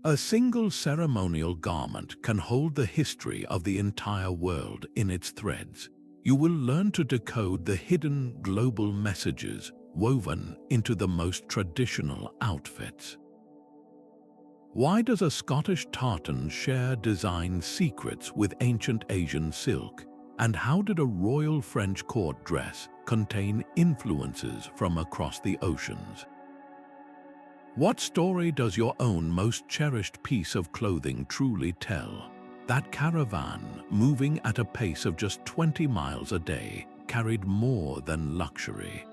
A single ceremonial garment can hold the history of the entire world in its threads. You will learn to decode the hidden global messages woven into the most traditional outfits. Why does a Scottish tartan share design secrets with ancient Asian silk? And how did a royal French court dress contain influences from across the oceans? What story does your own most cherished piece of clothing truly tell? That caravan, moving at a pace of just 20 miles a day, carried more than luxury.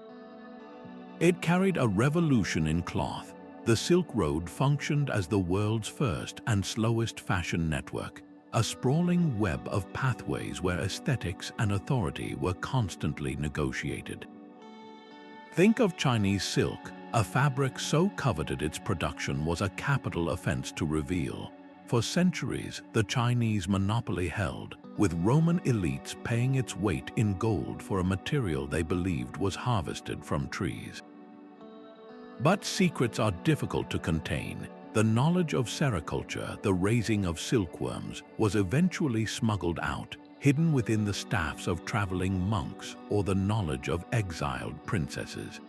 It carried a revolution in cloth. The Silk Road functioned as the world's first and slowest fashion network, a sprawling web of pathways where aesthetics and authority were constantly negotiated. Think of Chinese silk, a fabric so coveted its production was a capital offense to reveal. For centuries, the Chinese monopoly held, with Roman elites paying its weight in gold for a material they believed was harvested from trees. But secrets are difficult to contain. The knowledge of sericulture, the raising of silkworms, was eventually smuggled out, hidden within the staffs of traveling monks or the knowledge of exiled princesses.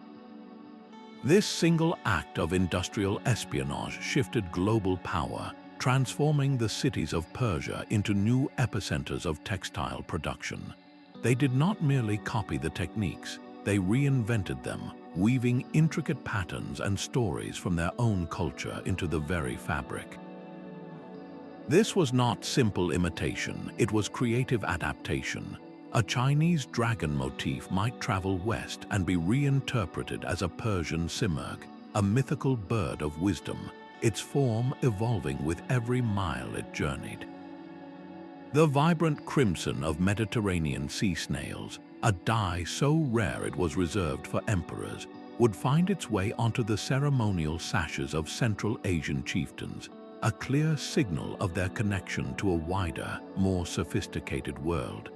This single act of industrial espionage shifted global power, transforming the cities of Persia into new epicenters of textile production. They did not merely copy the techniques, they reinvented them, weaving intricate patterns and stories from their own culture into the very fabric. This was not simple imitation, it was creative adaptation. A Chinese dragon motif might travel west and be reinterpreted as a Persian simurgh, a mythical bird of wisdom, its form evolving with every mile it journeyed. The vibrant crimson of Mediterranean sea snails, a dye so rare it was reserved for emperors, would find its way onto the ceremonial sashes of Central Asian chieftains, a clear signal of their connection to a wider, more sophisticated world.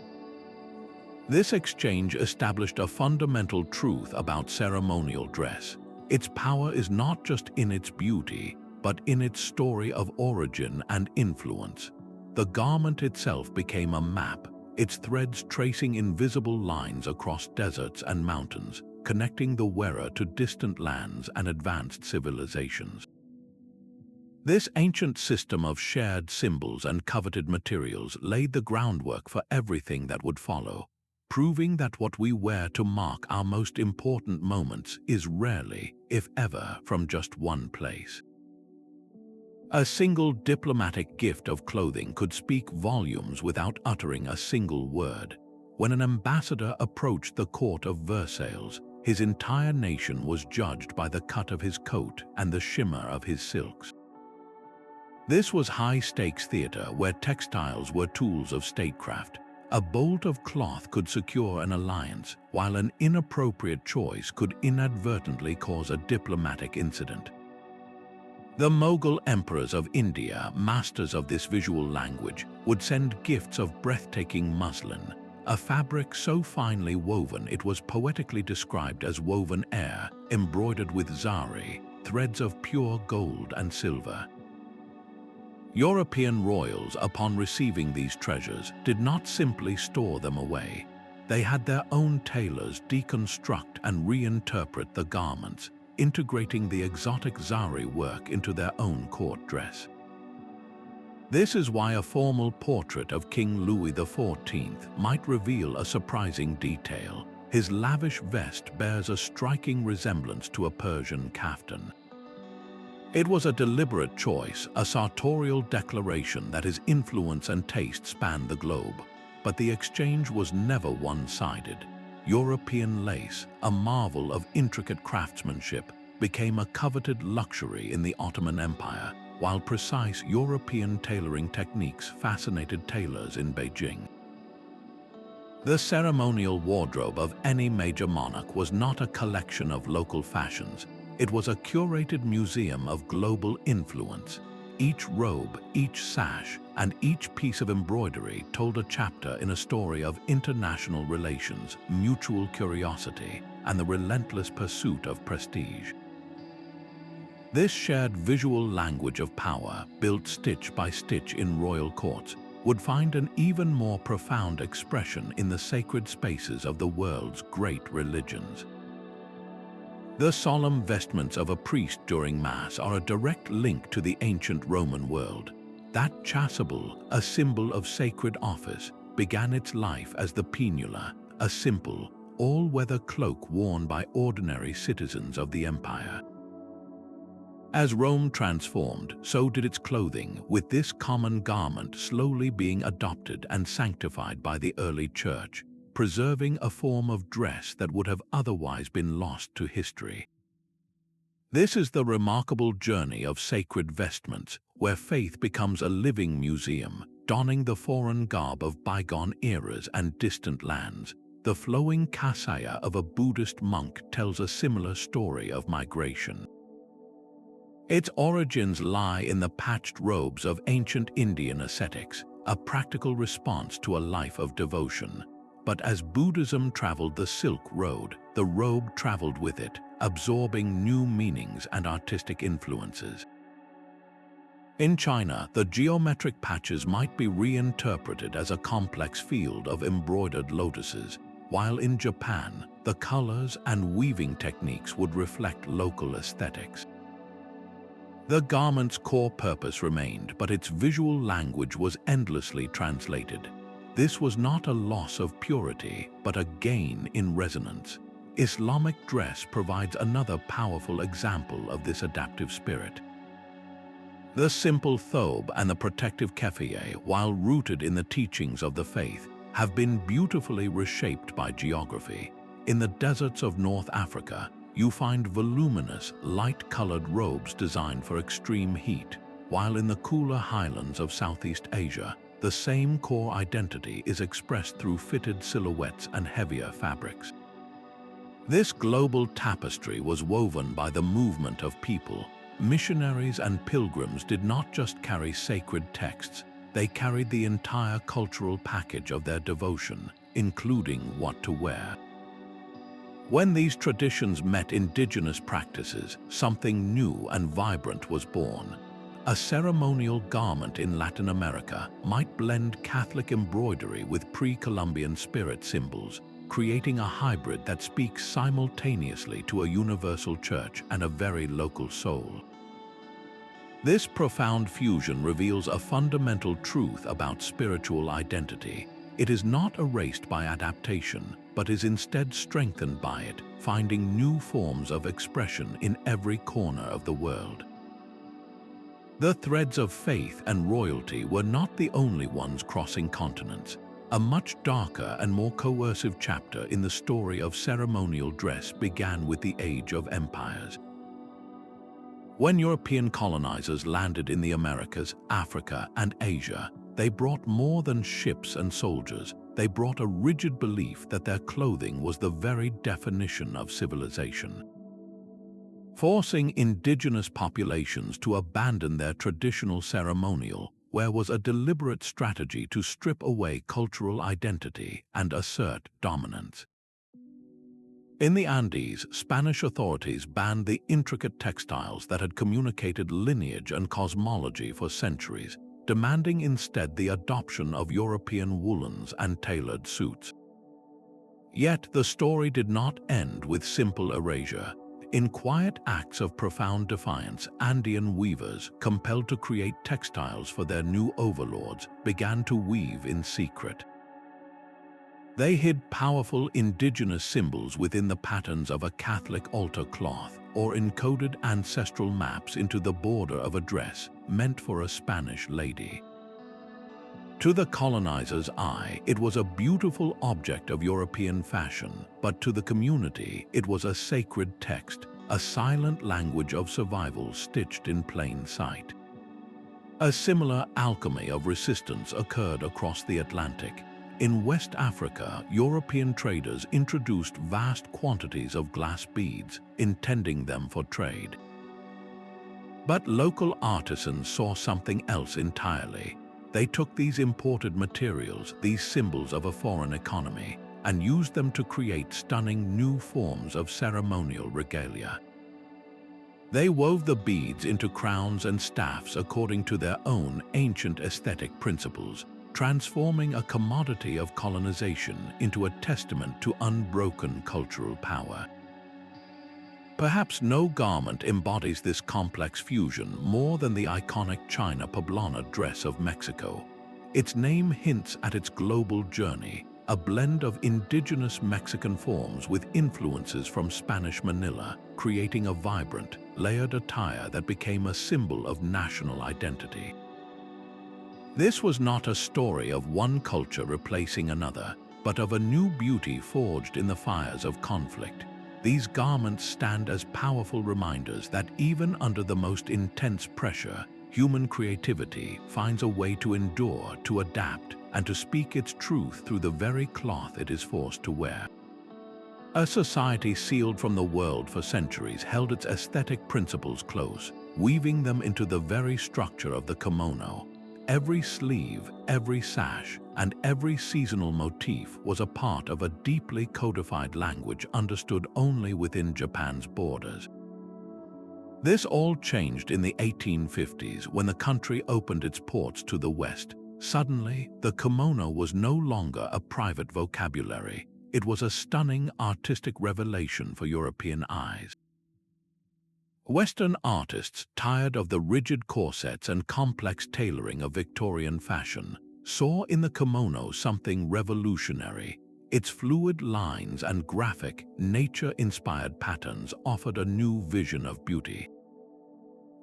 This exchange established a fundamental truth about ceremonial dress. Its power is not just in its beauty, but in its story of origin and influence. The garment itself became a map, its threads tracing invisible lines across deserts and mountains, connecting the wearer to distant lands and advanced civilizations. This ancient system of shared symbols and coveted materials laid the groundwork for everything that would follow, proving that what we wear to mark our most important moments is rarely, if ever, from just one place. A single diplomatic gift of clothing could speak volumes without uttering a single word. When an ambassador approached the court of Versailles, his entire nation was judged by the cut of his coat and the shimmer of his silks. This was high-stakes theater where textiles were tools of statecraft. A bolt of cloth could secure an alliance, while an inappropriate choice could inadvertently cause a diplomatic incident. The Mughal emperors of India, masters of this visual language, would send gifts of breathtaking muslin, a fabric so finely woven it was poetically described as woven air, embroidered with Sari, threads of pure gold and silver. European royals, upon receiving these treasures, did not simply store them away. They had their own tailors deconstruct and reinterpret the garments, integrating the exotic Sari work into their own court dress. This is why a formal portrait of King Louis XIV might reveal a surprising detail. His lavish vest bears a striking resemblance to a Persian kaftan. It was a deliberate choice, a sartorial declaration that his influence and taste spanned the globe. But the exchange was never one-sided. European lace, a marvel of intricate craftsmanship, became a coveted luxury in the Ottoman Empire, while precise European tailoring techniques fascinated tailors in Beijing. The ceremonial wardrobe of any major monarch was not a collection of local fashions. It was a curated museum of global influence. Each robe, each sash, and each piece of embroidery told a chapter in a story of international relations, mutual curiosity, and the relentless pursuit of prestige. This shared visual language of power, built stitch by stitch in royal courts, would find an even more profound expression in the sacred spaces of the world's great religions. The solemn vestments of a priest during Mass are a direct link to the ancient Roman world. That chasuble, a symbol of sacred office, began its life as the pinula, a simple, all-weather cloak worn by ordinary citizens of the empire. As Rome transformed, so did its clothing, with this common garment slowly being adopted and sanctified by the early church, preserving a form of dress that would have otherwise been lost to history. This is the remarkable journey of sacred vestments, where faith becomes a living museum, donning the foreign garb of bygone eras and distant lands. The flowing kasaya of a Buddhist monk tells a similar story of migration. Its origins lie in the patched robes of ancient Indian ascetics, a practical response to a life of devotion. But as Buddhism traveled the Silk Road, the robe traveled with it, absorbing new meanings and artistic influences. In China, the geometric patches might be reinterpreted as a complex field of embroidered lotuses, while in Japan, the colors and weaving techniques would reflect local aesthetics. The garment's core purpose remained, but its visual language was endlessly translated. This was not a loss of purity, but a gain in resonance. Islamic dress provides another powerful example of this adaptive spirit. The simple thobe and the protective keffiyeh, while rooted in the teachings of the faith, have been beautifully reshaped by geography. In the deserts of North Africa, you find voluminous, light-colored robes designed for extreme heat, while in the cooler highlands of Southeast Asia, the same core identity is expressed through fitted silhouettes and heavier fabrics. This global tapestry was woven by the movement of people. Missionaries and pilgrims did not just carry sacred texts, they carried the entire cultural package of their devotion, including what to wear. When these traditions met indigenous practices, something new and vibrant was born. A ceremonial garment in Latin America might blend Catholic embroidery with pre-Columbian spirit symbols, creating a hybrid that speaks simultaneously to a universal church and a very local soul. This profound fusion reveals a fundamental truth about spiritual identity. It is not erased by adaptation, but is instead strengthened by it, finding new forms of expression in every corner of the world. The threads of faith and royalty were not the only ones crossing continents. A much darker and more coercive chapter in the story of ceremonial dress began with the Age of Empires. When European colonizers landed in the Americas, Africa, and Asia, they brought more than ships and soldiers. They brought a rigid belief that their clothing was the very definition of civilization. Forcing indigenous populations to abandon their traditional ceremonial was a deliberate strategy to strip away cultural identity and assert dominance. In the Andes, Spanish authorities banned the intricate textiles that had communicated lineage and cosmology for centuries, demanding instead the adoption of European woolens and tailored suits. Yet the story did not end with simple erasure. In quiet acts of profound defiance, Andean weavers, compelled to create textiles for their new overlords, began to weave in secret. They hid powerful indigenous symbols within the patterns of a Catholic altar cloth, or encoded ancestral maps into the border of a dress meant for a Spanish lady. To the colonizer's eye, it was a beautiful object of European fashion, but to the community, it was a sacred text, a silent language of survival stitched in plain sight. A similar alchemy of resistance occurred across the Atlantic. In West Africa, European traders introduced vast quantities of glass beads, intending them for trade. But local artisans saw something else entirely. They took these imported materials, these symbols of a foreign economy, and used them to create stunning new forms of ceremonial regalia. They wove the beads into crowns and staffs according to their own ancient aesthetic principles, transforming a commodity of colonization into a testament to unbroken cultural power. Perhaps no garment embodies this complex fusion more than the iconic China poblana dress of Mexico. Its name hints at its global journey, a blend of indigenous Mexican forms with influences from Spanish Manila, creating a vibrant, layered attire that became a symbol of national identity. This was not a story of one culture replacing another, but of a new beauty forged in the fires of conflict. These garments stand as powerful reminders that even under the most intense pressure, human creativity finds a way to endure, to adapt, and to speak its truth through the very cloth it is forced to wear. A society sealed from the world for centuries held its aesthetic principles close, weaving them into the very structure of the kimono. Every sleeve, every sash, and every seasonal motif was a part of a deeply codified language understood only within Japan's borders. This all changed in the 1850s when the country opened its ports to the West. Suddenly, the kimono was no longer a private vocabulary. It was a stunning artistic revelation for European eyes. Western artists, tired of the rigid corsets and complex tailoring of Victorian fashion, saw in the kimono something revolutionary. Its fluid lines and graphic, nature-inspired patterns offered a new vision of beauty.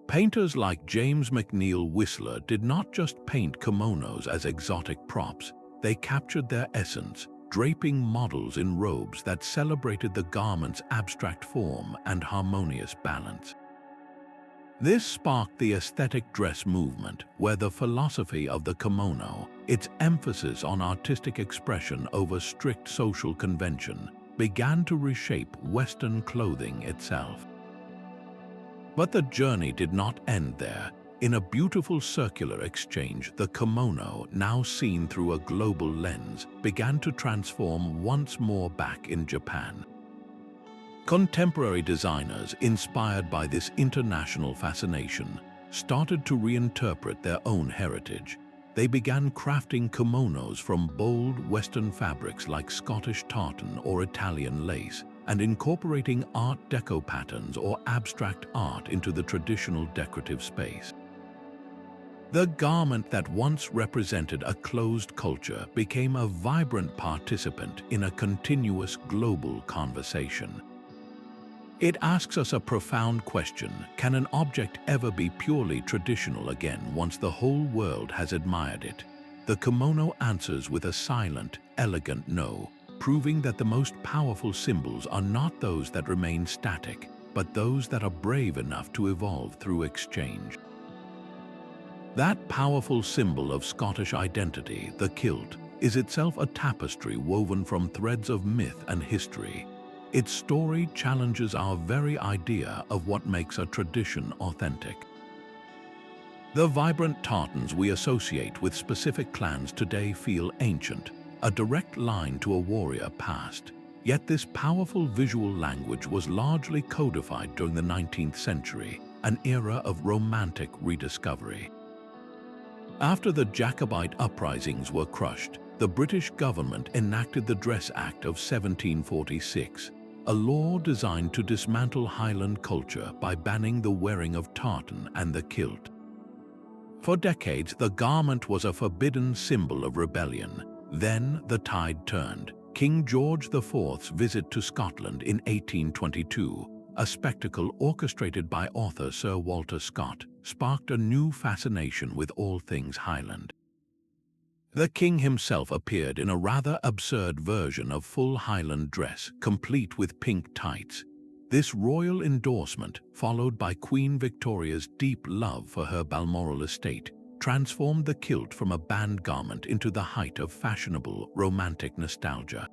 Painters like James McNeill Whistler did not just paint kimonos as exotic props, they captured their essence, draping models in robes that celebrated the garment's abstract form and harmonious balance. This sparked the aesthetic dress movement, where the philosophy of the kimono, its emphasis on artistic expression over strict social convention, began to reshape Western clothing itself. But the journey did not end there. In a beautiful circular exchange, the kimono, now seen through a global lens, began to transform once more back in Japan. Contemporary designers, inspired by this international fascination, started to reinterpret their own heritage. They began crafting kimonos from bold Western fabrics like Scottish tartan or Italian lace, and incorporating Art Deco patterns or abstract art into the traditional decorative space. The garment that once represented a closed culture became a vibrant participant in a continuous global conversation. It asks us a profound question: can an object ever be purely traditional again once the whole world has admired it? The kimono answers with a silent, elegant no, proving that the most powerful symbols are not those that remain static, but those that are brave enough to evolve through exchange. That powerful symbol of Scottish identity, the kilt, is itself a tapestry woven from threads of myth and history. Its story challenges our very idea of what makes a tradition authentic. The vibrant tartans we associate with specific clans today feel ancient, a direct line to a warrior past. Yet this powerful visual language was largely codified during the 19th century, an era of romantic rediscovery. After the Jacobite uprisings were crushed, the British government enacted the Dress Act of 1746, a law designed to dismantle Highland culture by banning the wearing of tartan and the kilt. For decades, the garment was a forbidden symbol of rebellion. Then the tide turned. King George IV's visit to Scotland in 1822, a spectacle orchestrated by author Sir Walter Scott, sparked a new fascination with all things Highland. The king himself appeared in a rather absurd version of full Highland dress, complete with pink tights. This royal endorsement, followed by Queen Victoria's deep love for her Balmoral estate, transformed the kilt from a banned garment into the height of fashionable, romantic nostalgia.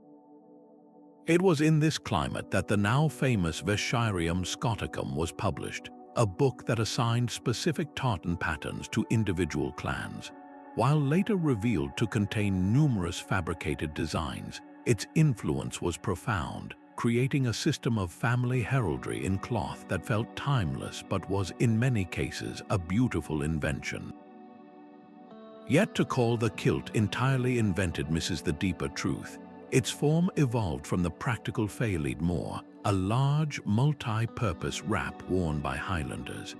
It was in this climate that the now famous Vestiarium Scoticum was published, a book that assigned specific tartan patterns to individual clans. While later revealed to contain numerous fabricated designs, its influence was profound, creating a system of family heraldry in cloth that felt timeless but was, in many cases, a beautiful invention. Yet to call the kilt entirely invented misses the deeper truth. Its form evolved from the practical failed more, a large, multi-purpose wrap worn by Highlanders.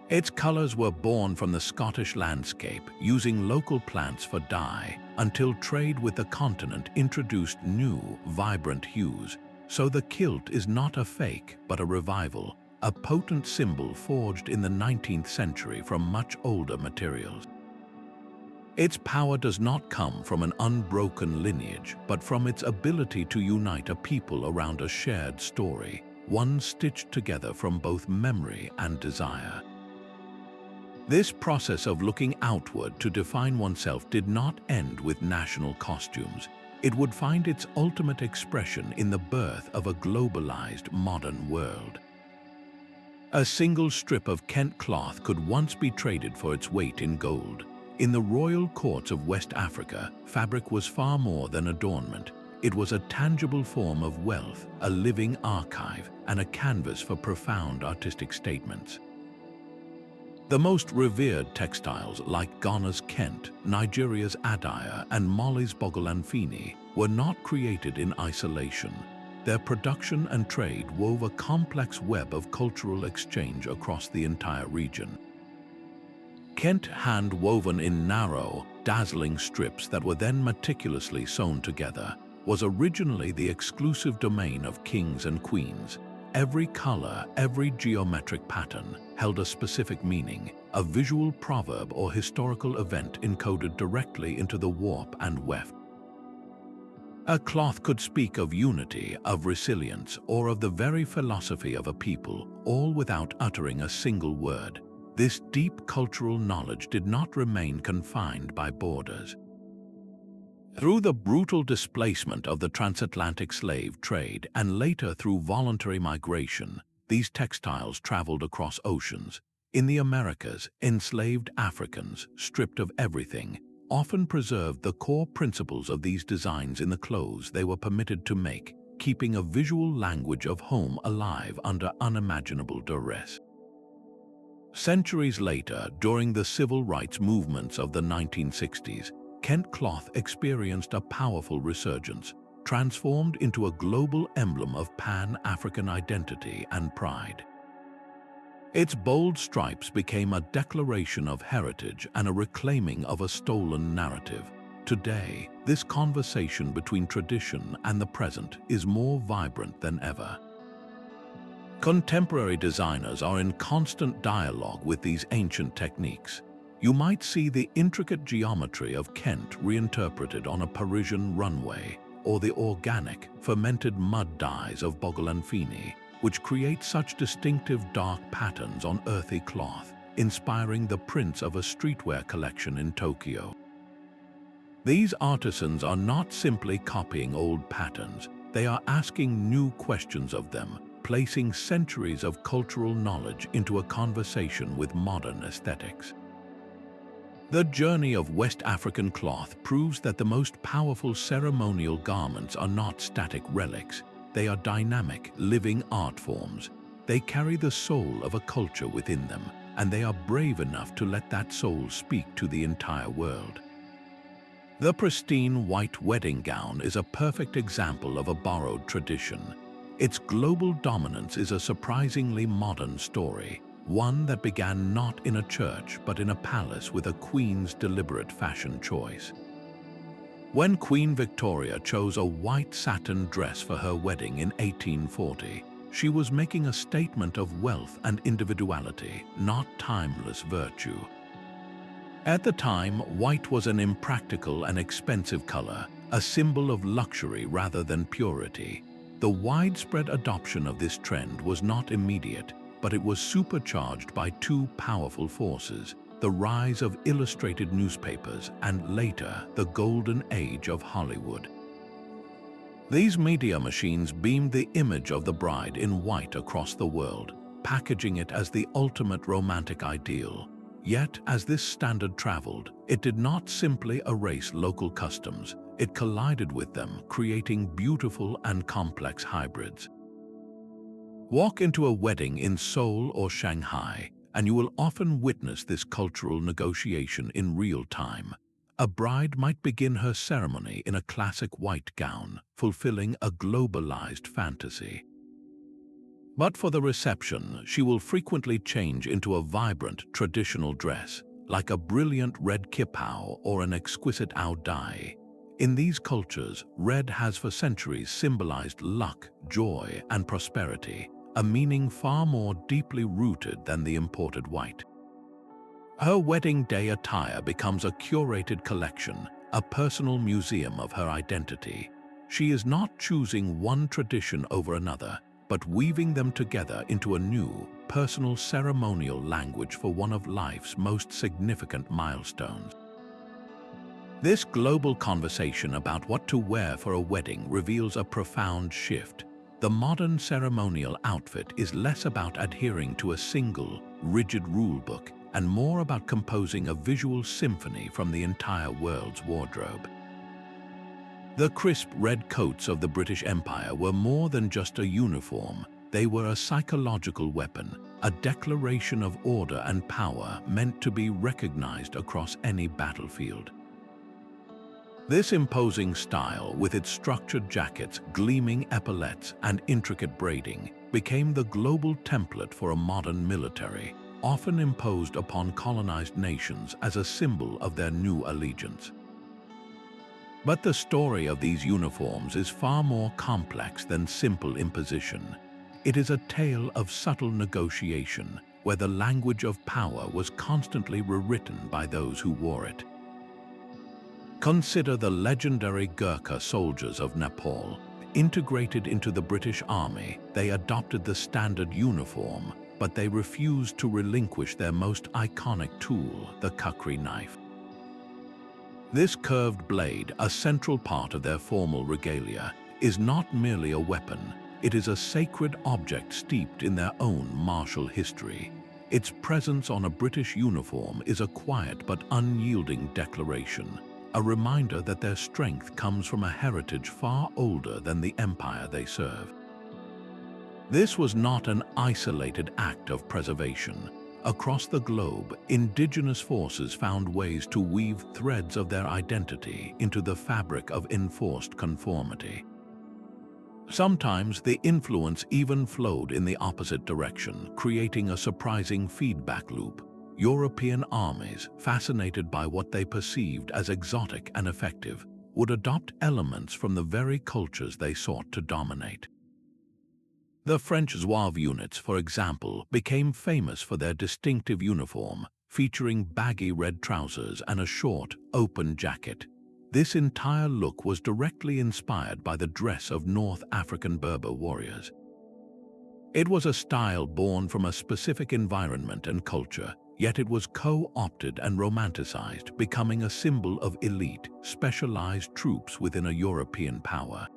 Its colors were born from the Scottish landscape, using local plants for dye, until trade with the continent introduced new, vibrant hues. So the kilt is not a fake, but a revival, a potent symbol forged in the 19th century from much older materials. Its power does not come from an unbroken lineage, but from its ability to unite a people around a shared story, one stitched together from both memory and desire. This process of looking outward to define oneself did not end with national costumes. It would find its ultimate expression in the birth of a globalized modern world. A single strip of Kent cloth could once be traded for its weight in gold. In the royal courts of West Africa, fabric was far more than adornment. It was a tangible form of wealth, a living archive, and a canvas for profound artistic statements. The most revered textiles, like Ghana's Kent, Nigeria's attire, and Mali's Bogolanfini, were not created in isolation. Their production and trade wove a complex web of cultural exchange across the entire region. Kent, hand-woven in narrow, dazzling strips that were then meticulously sewn together, was originally the exclusive domain of kings and queens. Every color, every geometric pattern held a specific meaning, a visual proverb or historical event encoded directly into the warp and weft. A cloth could speak of unity, of resilience, or of the very philosophy of a people, all without uttering a single word. This deep cultural knowledge did not remain confined by borders. Through the brutal displacement of the transatlantic slave trade and later through voluntary migration, these textiles traveled across oceans. In the Americas, enslaved Africans, stripped of everything, often preserved the core principles of these designs in the clothes they were permitted to make, keeping a visual language of home alive under unimaginable duress. Centuries later, during the civil rights movements of the 1960s, Kent cloth experienced a powerful resurgence, transformed into a global emblem of Pan-African identity and pride. Its bold stripes became a declaration of heritage and a reclaiming of a stolen narrative. Today, this conversation between tradition and the present is more vibrant than ever. Contemporary designers are in constant dialogue with these ancient techniques. You might see the intricate geometry of Kent reinterpreted on a Parisian runway, or the organic, fermented mud dyes of Bogolanfini, which create such distinctive dark patterns on earthy cloth, inspiring the prints of a streetwear collection in Tokyo. These artisans are not simply copying old patterns, they are asking new questions of them, placing centuries of cultural knowledge into a conversation with modern aesthetics. The journey of West African cloth proves that the most powerful ceremonial garments are not static relics. They are dynamic, living art forms. They carry the soul of a culture within them, and they are brave enough to let that soul speak to the entire world. The pristine white wedding gown is a perfect example of a borrowed tradition. Its global dominance is a surprisingly modern story, one that began not in a church but in a palace with a queen's deliberate fashion choice. When Queen Victoria chose a white satin dress for her wedding in 1840, she was making a statement of wealth and individuality, not timeless virtue. At the time, white was an impractical and expensive color, a symbol of luxury rather than purity. The widespread adoption of this trend was not immediate, but it was supercharged by two powerful forces: the rise of illustrated newspapers and later the golden age of Hollywood. These media machines beamed the image of the bride in white across the world, packaging it as the ultimate romantic ideal. Yet, as this standard traveled, it did not simply erase local customs, it collided with them, creating beautiful and complex hybrids. Walk into a wedding in Seoul or Shanghai, and you will often witness this cultural negotiation in real time. A bride might begin her ceremony in a classic white gown, fulfilling a globalized fantasy. But for the reception, she will frequently change into a vibrant traditional dress, like a brilliant red kipao or an exquisite ao dai. In these cultures, red has for centuries symbolized luck, joy, and prosperity, a meaning far more deeply rooted than the imported white. Her wedding day attire becomes a curated collection, a personal museum of her identity. She is not choosing one tradition over another, but weaving them together into a new, personal ceremonial language for one of life's most significant milestones. This global conversation about what to wear for a wedding reveals a profound shift. The modern ceremonial outfit is less about adhering to a single, rigid rulebook and more about composing a visual symphony from the entire world's wardrobe. The crisp red coats of the British Empire were more than just a uniform. They were a psychological weapon, a declaration of order and power meant to be recognized across any battlefield. This imposing style, with its structured jackets, gleaming epaulettes, and intricate braiding, became the global template for a modern military, often imposed upon colonized nations as a symbol of their new allegiance. But the story of these uniforms is far more complex than simple imposition. It is a tale of subtle negotiation, where the language of power was constantly rewritten by those who wore it. Consider the legendary Gurkha soldiers of Nepal. Integrated into the British Army, they adopted the standard uniform, but they refused to relinquish their most iconic tool, the kukri knife. This curved blade, a central part of their formal regalia, is not merely a weapon, it is a sacred object steeped in their own martial history. Its presence on a British uniform is a quiet but unyielding declaration, a reminder that their strength comes from a heritage far older than the empire they serve. This was not an isolated act of preservation. Across the globe, indigenous forces found ways to weave threads of their identity into the fabric of enforced conformity. Sometimes the influence even flowed in the opposite direction, creating a surprising feedback loop. European armies, fascinated by what they perceived as exotic and effective, would adopt elements from the very cultures they sought to dominate. The French Zouave units, for example, became famous for their distinctive uniform, featuring baggy red trousers and a short, open jacket. This entire look was directly inspired by the dress of North African Berber warriors. It was a style born from a specific environment and culture, yet it was co-opted and romanticized, becoming a symbol of elite, specialized troops within a European power.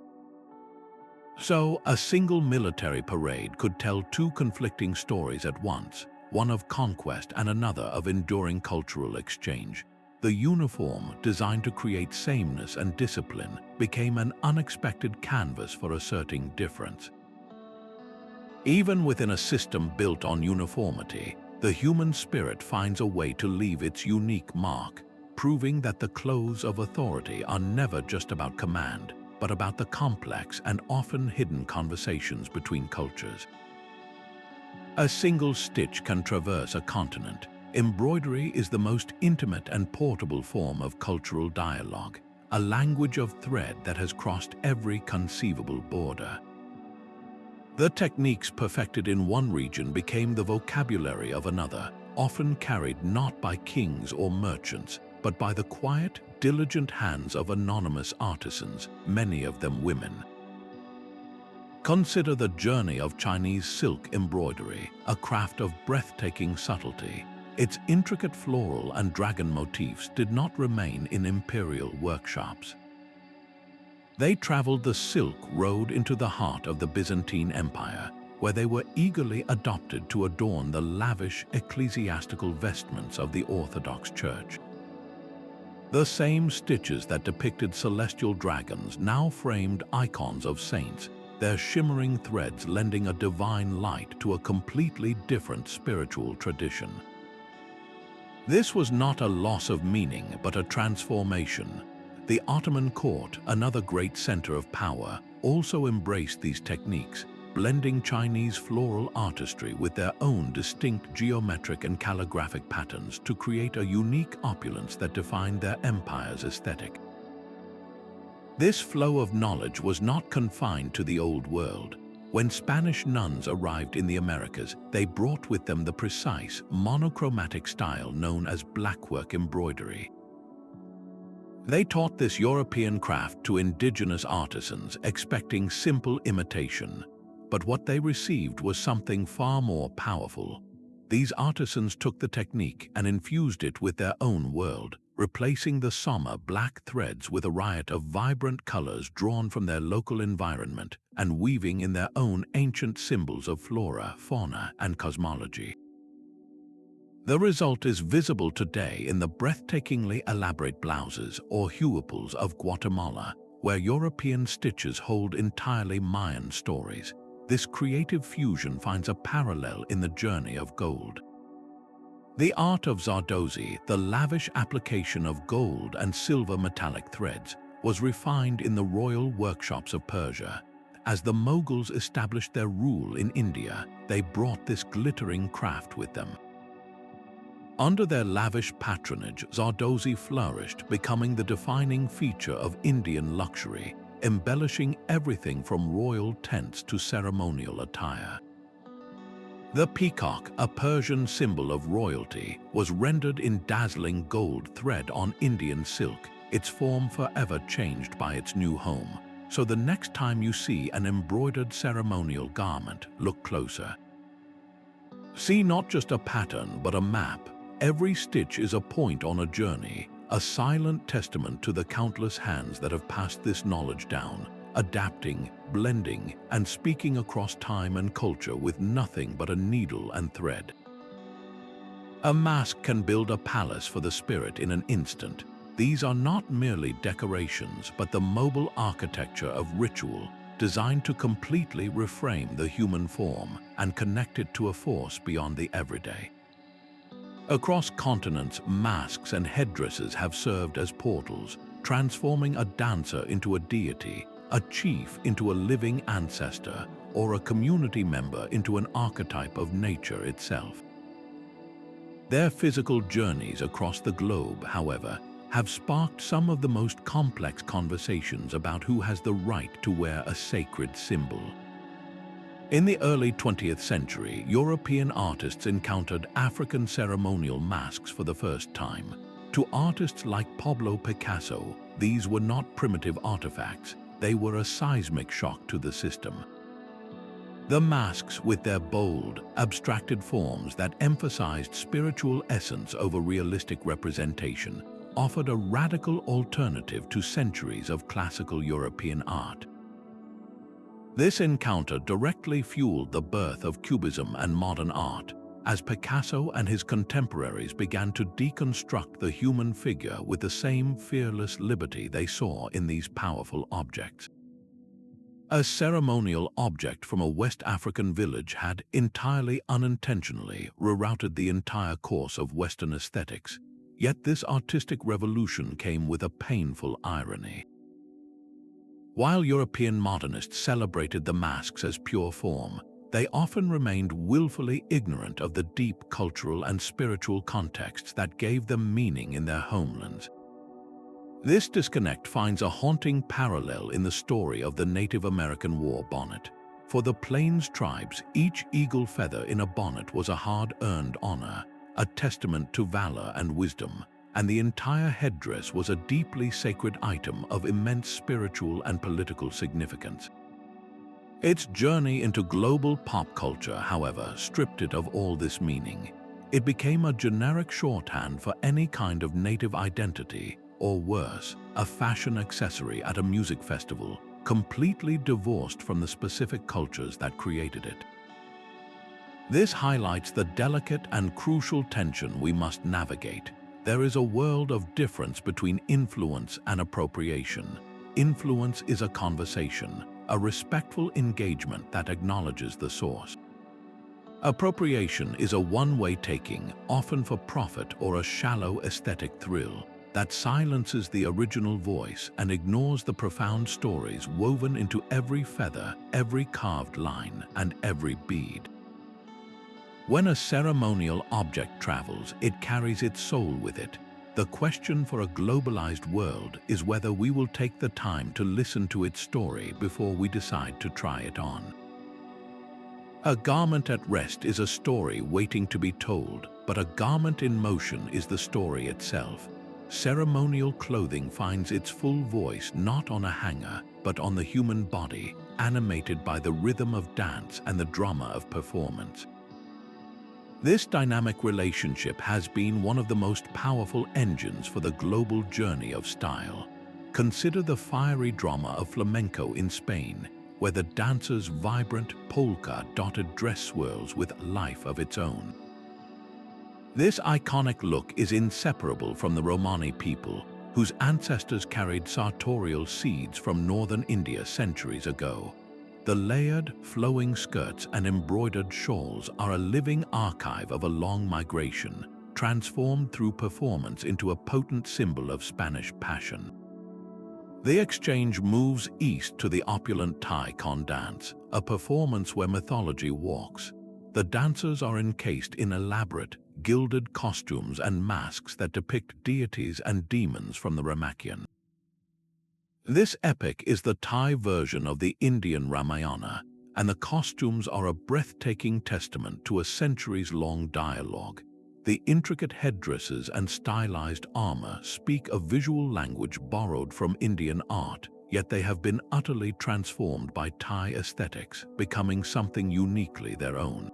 So, a single military parade could tell two conflicting stories at once, one of conquest and another of enduring cultural exchange. The uniform, designed to create sameness and discipline, became an unexpected canvas for asserting difference. Even within a system built on uniformity, the human spirit finds a way to leave its unique mark, proving that the clothes of authority are never just about command, but about the complex and often hidden conversations between cultures. A single stitch can traverse a continent. Embroidery is the most intimate and portable form of cultural dialogue, a language of thread that has crossed every conceivable border. The techniques perfected in one region became the vocabulary of another, often carried not by kings or merchants, but by the quiet, diligent hands of anonymous artisans, many of them women. Consider the journey of Chinese silk embroidery, a craft of breathtaking subtlety. Its intricate floral and dragon motifs did not remain in imperial workshops. They traveled the Silk Road into the heart of the Byzantine Empire, where they were eagerly adopted to adorn the lavish ecclesiastical vestments of the Orthodox Church. The same stitches that depicted celestial dragons now framed icons of saints, their shimmering threads lending a divine light to a completely different spiritual tradition. This was not a loss of meaning, but a transformation. The Ottoman court, another great center of power, also embraced these techniques, blending Chinese floral artistry with their own distinct geometric and calligraphic patterns to create a unique opulence that defined their empire's aesthetic. This flow of knowledge was not confined to the Old World. When Spanish nuns arrived in the Americas, they brought with them the precise, monochromatic style known as blackwork embroidery. They taught this European craft to indigenous artisans, expecting simple imitation. But what they received was something far more powerful. These artisans took the technique and infused it with their own world, replacing the somber black threads with a riot of vibrant colors drawn from their local environment and weaving in their own ancient symbols of flora, fauna, and cosmology. The result is visible today in the breathtakingly elaborate blouses or huipils of Guatemala, where European stitches hold entirely Mayan stories. This creative fusion finds a parallel in the journey of gold. The art of Zardozi, the lavish application of gold and silver metallic threads, was refined in the royal workshops of Persia. As the Mughals established their rule in India, they brought this glittering craft with them. Under their lavish patronage, Zardozi flourished, becoming the defining feature of Indian luxury, embellishing everything from royal tents to ceremonial attire. The peacock, a Persian symbol of royalty, was rendered in dazzling gold thread on Indian silk, its form forever changed by its new home. So the next time you see an embroidered ceremonial garment, look closer. See not just a pattern, but a map. Every stitch is a point on a journey, a silent testament to the countless hands that have passed this knowledge down, adapting, blending, and speaking across time and culture with nothing but a needle and thread. A mask can build a palace for the spirit in an instant. These are not merely decorations, but the mobile architecture of ritual, designed to completely reframe the human form and connect it to a force beyond the everyday. Across continents, masks and headdresses have served as portals, transforming a dancer into a deity, a chief into a living ancestor, or a community member into an archetype of nature itself. Their physical journeys across the globe, however, have sparked some of the most complex conversations about who has the right to wear a sacred symbol. In the early 20th century, European artists encountered African ceremonial masks for the first time. To artists like Pablo Picasso, these were not primitive artifacts, they were a seismic shock to the system. The masks, with their bold, abstracted forms that emphasized spiritual essence over realistic representation, offered a radical alternative to centuries of classical European art. This encounter directly fueled the birth of Cubism and modern art, as Picasso and his contemporaries began to deconstruct the human figure with the same fearless liberty they saw in these powerful objects. A ceremonial object from a West African village had, entirely unintentionally, rerouted the entire course of Western aesthetics, yet this artistic revolution came with a painful irony. While European modernists celebrated the masks as pure form, they often remained willfully ignorant of the deep cultural and spiritual contexts that gave them meaning in their homelands. This disconnect finds a haunting parallel in the story of the Native American war bonnet. For the Plains tribes, each eagle feather in a bonnet was a hard-earned honor, a testament to valor and wisdom, and the entire headdress was a deeply sacred item of immense spiritual and political significance. Its journey into global pop culture, however, stripped it of all this meaning. It became a generic shorthand for any kind of native identity, or worse, a fashion accessory at a music festival, completely divorced from the specific cultures that created it. This highlights the delicate and crucial tension we must navigate. There is a world of difference between influence and appropriation. Influence is a conversation, a respectful engagement that acknowledges the source. Appropriation is a one-way taking, often for profit or a shallow aesthetic thrill, that silences the original voice and ignores the profound stories woven into every feather, every carved line, and every bead. When a ceremonial object travels, it carries its soul with it. The question for a globalized world is whether we will take the time to listen to its story before we decide to try it on. A garment at rest is a story waiting to be told, but a garment in motion is the story itself. Ceremonial clothing finds its full voice not on a hanger, but on the human body, animated by the rhythm of dance and the drama of performance. This dynamic relationship has been one of the most powerful engines for the global journey of style. Consider the fiery drama of flamenco in Spain, where the dancer's vibrant polka-dotted dress swirls with life of its own. This iconic look is inseparable from the Romani people, whose ancestors carried sartorial seeds from northern India centuries ago. The layered, flowing skirts and embroidered shawls are a living archive of a long migration, transformed through performance into a potent symbol of Spanish passion. The exchange moves east to the opulent Thai con dance, a performance where mythology walks. The dancers are encased in elaborate, gilded costumes and masks that depict deities and demons from the Ramakien. This epic is the Thai version of the Indian Ramayana, and the costumes are a breathtaking testament to a centuries-long dialogue. The intricate headdresses and stylized armor speak a visual language borrowed from Indian art, yet they have been utterly transformed by Thai aesthetics, becoming something uniquely their own.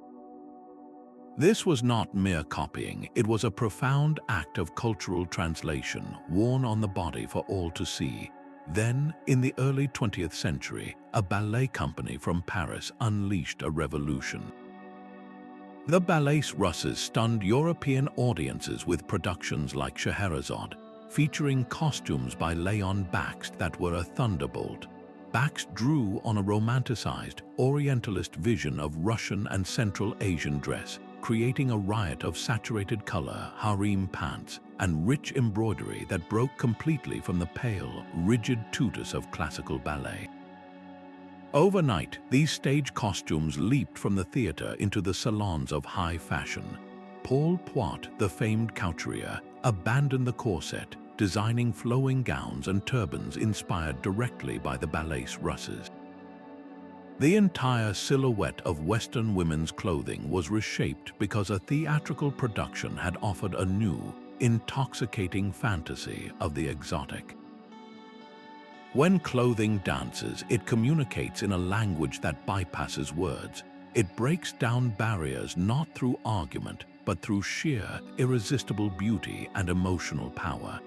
This was not mere copying, it was a profound act of cultural translation, worn on the body for all to see. Then, in the early 20th century, a ballet company from Paris unleashed a revolution. The ballet Russes stunned European audiences with productions like Scheherazade, featuring costumes by Leon Bakst that were a thunderbolt. Bakst drew on a romanticized, Orientalist vision of Russian and Central Asian dress, creating a riot of saturated color, harem pants, and rich embroidery that broke completely from the pale, rigid tutus of classical ballet. Overnight, these stage costumes leaped from the theater into the salons of high fashion. Paul Poit, the famed couturier, abandoned the corset, designing flowing gowns and turbans inspired directly by the ballet Russes. The entire silhouette of Western women's clothing was reshaped because a theatrical production had offered a new, intoxicating fantasy of the exotic. When clothing dances, it communicates in a language that bypasses words. It breaks down barriers not through argument, but through sheer, irresistible beauty and emotional power.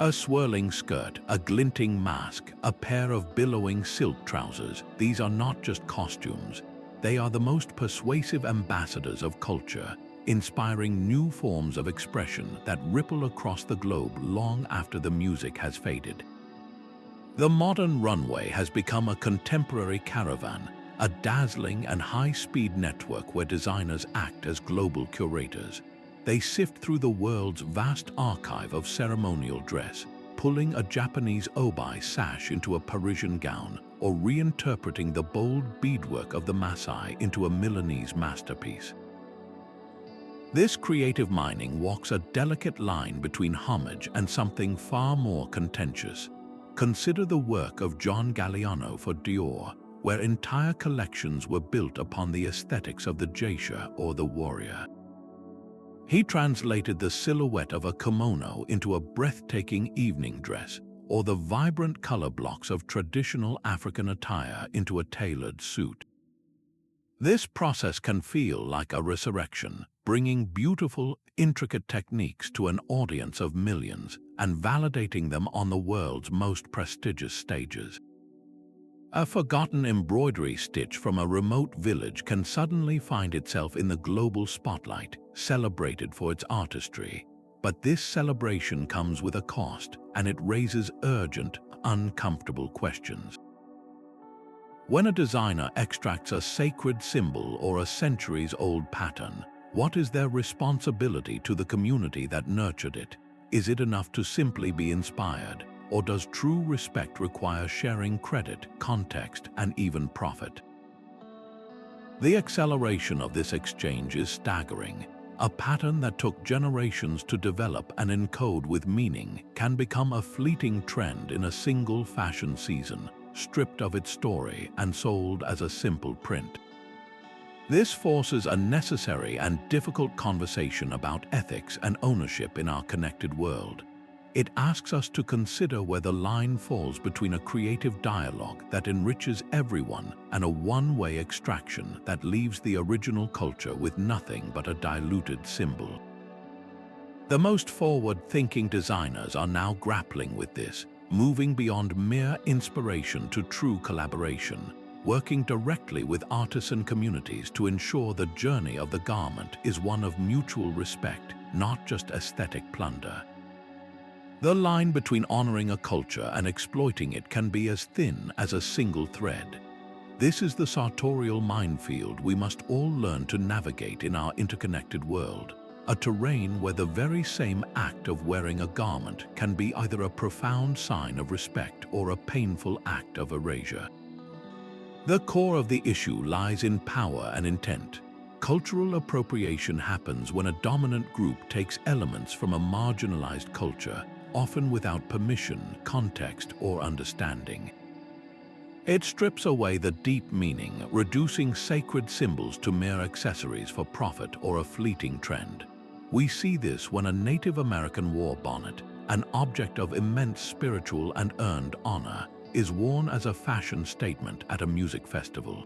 A swirling skirt, a glinting mask, a pair of billowing silk trousers, these are not just costumes. They are the most persuasive ambassadors of culture, inspiring new forms of expression that ripple across the globe long after the music has faded. The modern runway has become a contemporary caravan, a dazzling and high-speed network where designers act as global curators. They sift through the world's vast archive of ceremonial dress, pulling a Japanese obi sash into a Parisian gown, or reinterpreting the bold beadwork of the Maasai into a Milanese masterpiece. This creative mining walks a delicate line between homage and something far more contentious. Consider the work of John Galliano for Dior, where entire collections were built upon the aesthetics of the geisha or the warrior. He translated the silhouette of a kimono into a breathtaking evening dress, or the vibrant color blocks of traditional African attire into a tailored suit. This process can feel like a resurrection, bringing beautiful, intricate techniques to an audience of millions and validating them on the world's most prestigious stages. A forgotten embroidery stitch from a remote village can suddenly find itself in the global spotlight, celebrated for its artistry. But this celebration comes with a cost, and it raises urgent, uncomfortable questions. When a designer extracts a sacred symbol or a centuries-old pattern, what is their responsibility to the community that nurtured it? Is it enough to simply be inspired, or does true respect require sharing credit, context, and even profit? The acceleration of this exchange is staggering. A pattern that took generations to develop and encode with meaning can become a fleeting trend in a single fashion season, stripped of its story and sold as a simple print. This forces a necessary and difficult conversation about ethics and ownership in our connected world. It asks us to consider where the line falls between a creative dialogue that enriches everyone and a one-way extraction that leaves the original culture with nothing but a diluted symbol. The most forward-thinking designers are now grappling with this, moving beyond mere inspiration to true collaboration, working directly with artisan communities to ensure the journey of the garment is one of mutual respect, not just aesthetic plunder. The line between honoring a culture and exploiting it can be as thin as a single thread. This is the sartorial minefield we must all learn to navigate in our interconnected world, a terrain where the very same act of wearing a garment can be either a profound sign of respect or a painful act of erasure. The core of the issue lies in power and intent. Cultural appropriation happens when a dominant group takes elements from a marginalized culture, often without permission, context, or understanding. It strips away the deep meaning, reducing sacred symbols to mere accessories for profit or a fleeting trend. We see this when a Native American war bonnet, an object of immense spiritual and earned honor, is worn as a fashion statement at a music festival.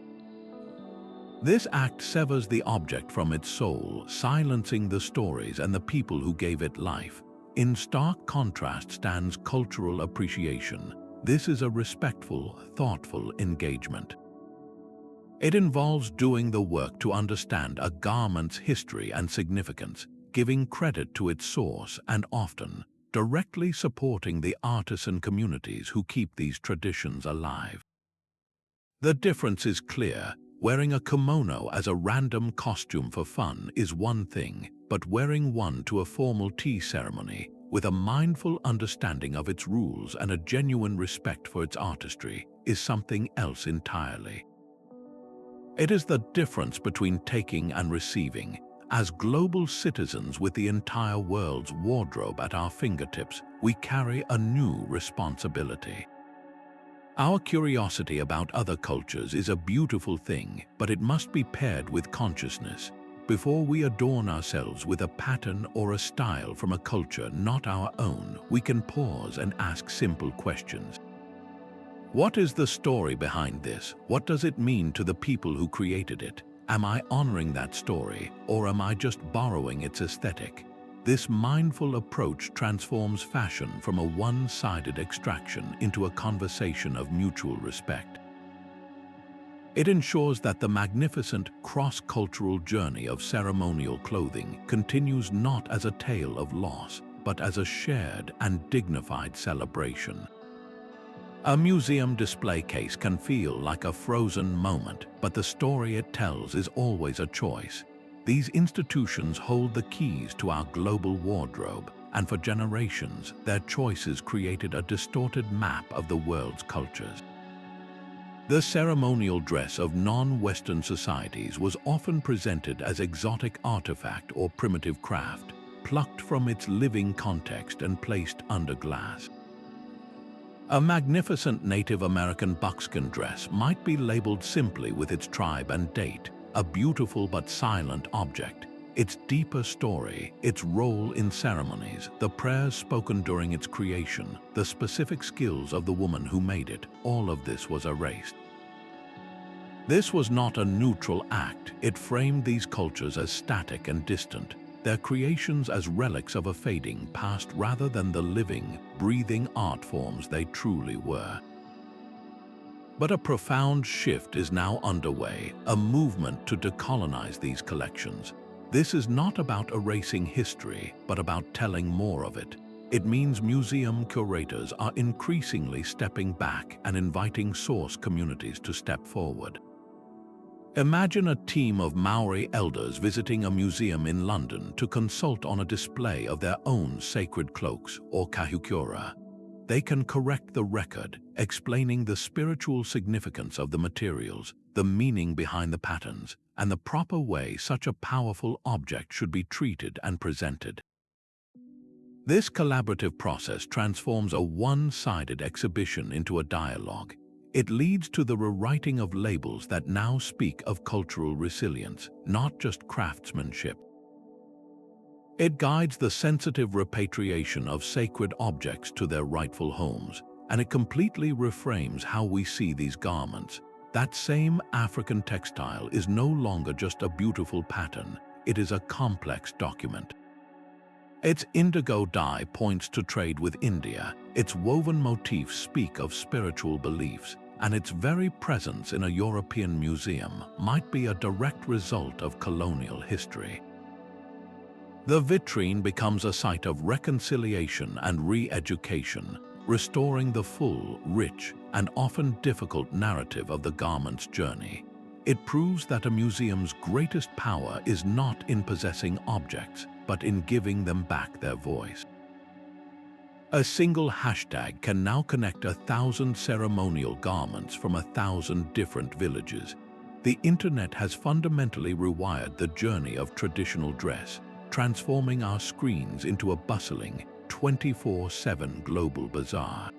This act severs the object from its soul, silencing the stories and the people who gave it life. In stark contrast stands cultural appreciation. This is a respectful, thoughtful engagement. It involves doing the work to understand a garment's history and significance, giving credit to its source and often directly supporting the artisan communities who keep these traditions alive. The difference is clear. Wearing a kimono as a random costume for fun is one thing, but wearing one to a formal tea ceremony, with a mindful understanding of its rules and a genuine respect for its artistry, is something else entirely. It is the difference between taking and receiving. As global citizens with the entire world's wardrobe at our fingertips, we carry a new responsibility. Our curiosity about other cultures is a beautiful thing, but it must be paired with consciousness. Before we adorn ourselves with a pattern or a style from a culture not our own, we can pause and ask simple questions. What is the story behind this? What does it mean to the people who created it? Am I honoring that story, or am I just borrowing its aesthetic? This mindful approach transforms fashion from a one-sided extraction into a conversation of mutual respect. It ensures that the magnificent cross-cultural journey of ceremonial clothing continues not as a tale of loss, but as a shared and dignified celebration. A museum display case can feel like a frozen moment, but the story it tells is always a choice. These institutions hold the keys to our global wardrobe, and for generations, their choices created a distorted map of the world's cultures. The ceremonial dress of non-Western societies was often presented as exotic artifact or primitive craft, plucked from its living context and placed under glass. A magnificent Native American buckskin dress might be labeled simply with its tribe and date, a beautiful but silent object. Its deeper story, its role in ceremonies, the prayers spoken during its creation, the specific skills of the woman who made it, all of this was erased. This was not a neutral act. It framed these cultures as static and distant, their creations as relics of a fading past rather than the living, breathing art forms they truly were. But a profound shift is now underway, a movement to decolonize these collections. This is not about erasing history, but about telling more of it. It means museum curators are increasingly stepping back and inviting source communities to step forward. Imagine a team of Maori elders visiting a museum in London to consult on a display of their own sacred cloaks or kahukura. They can correct the record, explaining the spiritual significance of the materials, the meaning behind the patterns, and the proper way such a powerful object should be treated and presented. This collaborative process transforms a one-sided exhibition into a dialogue. It leads to the rewriting of labels that now speak of cultural resilience, not just craftsmanship. It guides the sensitive repatriation of sacred objects to their rightful homes, and it completely reframes how we see these garments. That same African textile is no longer just a beautiful pattern, it is a complex document. Its indigo dye points to trade with India, its woven motifs speak of spiritual beliefs, and its very presence in a European museum might be a direct result of colonial history. The vitrine becomes a site of reconciliation and re-education, restoring the full, rich, and often difficult narrative of the garment's journey. It proves that a museum's greatest power is not in possessing objects, but in giving them back their voice. A single hashtag can now connect 1,000 ceremonial garments from 1,000 different villages. The internet has fundamentally rewired the journey of traditional dress, transforming our screens into a bustling, 24/7 global bazaar.